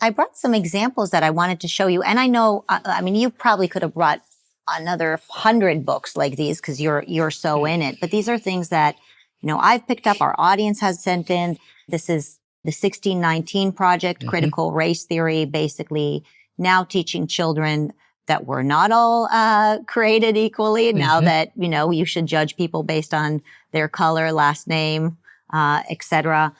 I brought some examples that I wanted to show you. And I know, I mean, you probably could have brought another 100 books like these because you're so in it. But these are things that, I've picked up, our audience has sent in. This is the 1619 Project, Critical Race Theory, basically now teaching children that we're not all created equally. Now that, you should judge people based on their color, last name, etc.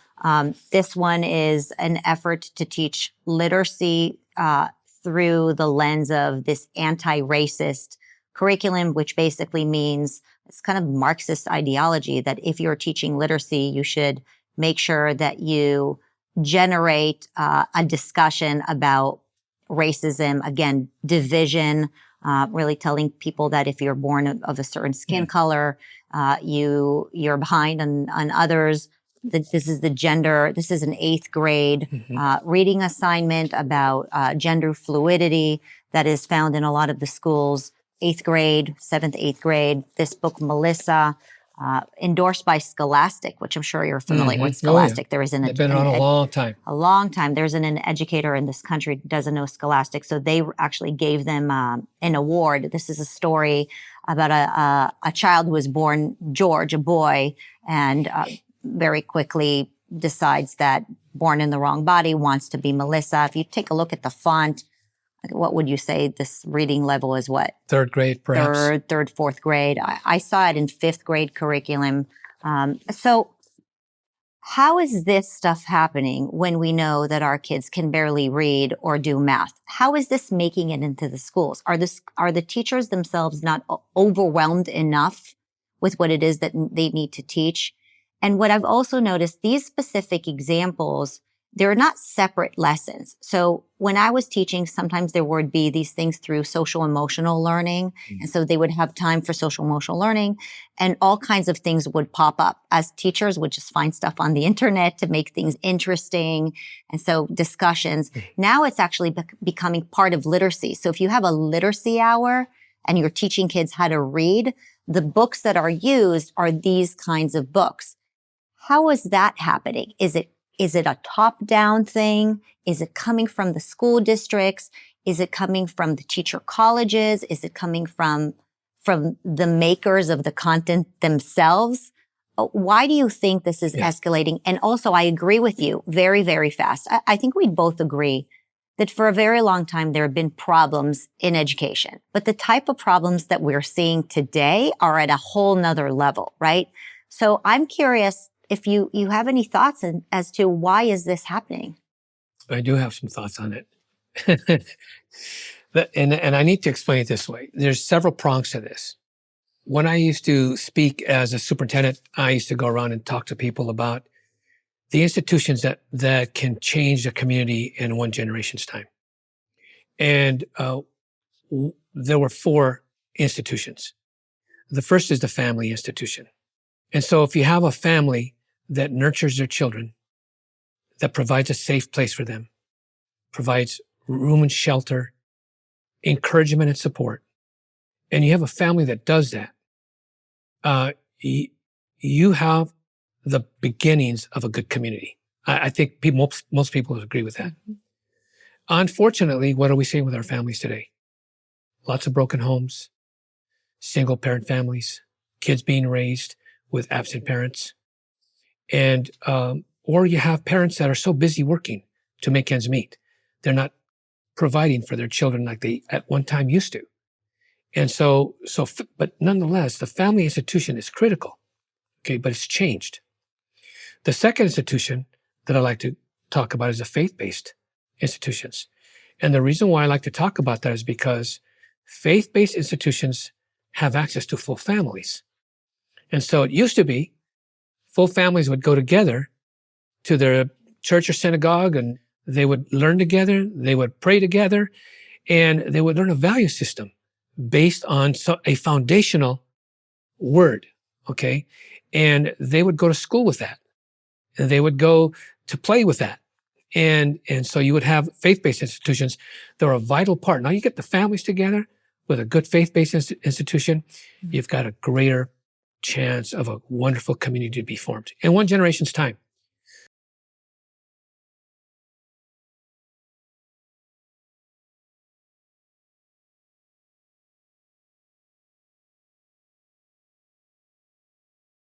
This one is an effort to teach literacy through the lens of this anti-racist curriculum, which basically means it's kind of Marxist ideology that if you're teaching literacy, you should make sure that you generate a discussion about racism, again, division, really telling people that if you're born of a certain skin color, you're behind on others. This is the gender. This is an 8th grade reading assignment about gender fluidity that is found in a lot of the schools. 8th grade, 7th, 8th grade. This book, Melissa, endorsed by Scholastic, which I'm sure you're familiar with. Scholastic. There isn't They've been around a long time. A long time. There isn't an educator in this country who doesn't know Scholastic. So they actually gave them an award. This is a story about a child who was born George, a boy, and very quickly decides that born in the wrong body, wants to be Melissa. If you take a look at the font, what would you say this reading level is? What? 3rd grade, perhaps. Third, 4th grade. I saw it in 5th grade curriculum. So how is this stuff happening when we know that our kids can barely read or do math? How is this making it into the schools? Are the teachers themselves not overwhelmed enough with what it is that they need to teach? And what I've also noticed, these specific examples, they're not separate lessons. So when I was teaching, sometimes there would be these things through social emotional learning. And so they would have time for social emotional learning and all kinds of things would pop up as teachers would just find stuff on the internet to make things interesting. And so discussions. Now it's actually becoming part of literacy. So if you have a literacy hour and you're teaching kids how to read, the books that are used are these kinds of books. How is that happening? Is it a top-down thing? Is it coming from the school districts? Is it coming from the teacher colleges? Is it coming from the makers of the content themselves? Why do you think this is escalating? And also, I agree with you very, very fast. I think we both agree that for a very long time, there have been problems in education. But the type of problems that we're seeing today are at a whole nother level, right? So I'm curious if you have any thoughts as to why is this happening? I do have some thoughts on it. and I need to explain it this way. There's several prongs to this. When I used to speak as a superintendent, I used to go around and talk to people about the institutions that can change a community in one generation's time. And there were 4 institutions. The first is the family institution. And so if you have a family that nurtures their children, that provides a safe place for them, provides room and shelter, encouragement and support, and you have a family that does that, you have the beginnings of a good community. I think most people would agree with that. Unfortunately, what are we seeing with our families today? Lots of broken homes, single parent families, kids being raised with absent parents, and or you have parents that are so busy working to make ends meet, they're not providing for their children like they at one time used to. And but nonetheless, the family institution is critical, okay, but it's changed. The second institution that I like to talk about is the faith-based institutions. And the reason why I like to talk about that is because faith-based institutions have access to full families. And so it used to be full families would go together to their church or synagogue and they would learn together, they would pray together, and they would learn a value system based on a foundational word, okay? And they would go to school with that. And they would go to play with that. And so you would have faith-based institutions that are a vital part. Now you get the families together with a good faith-based institution, you've got a greater chance of a wonderful community to be formed in one generation's time.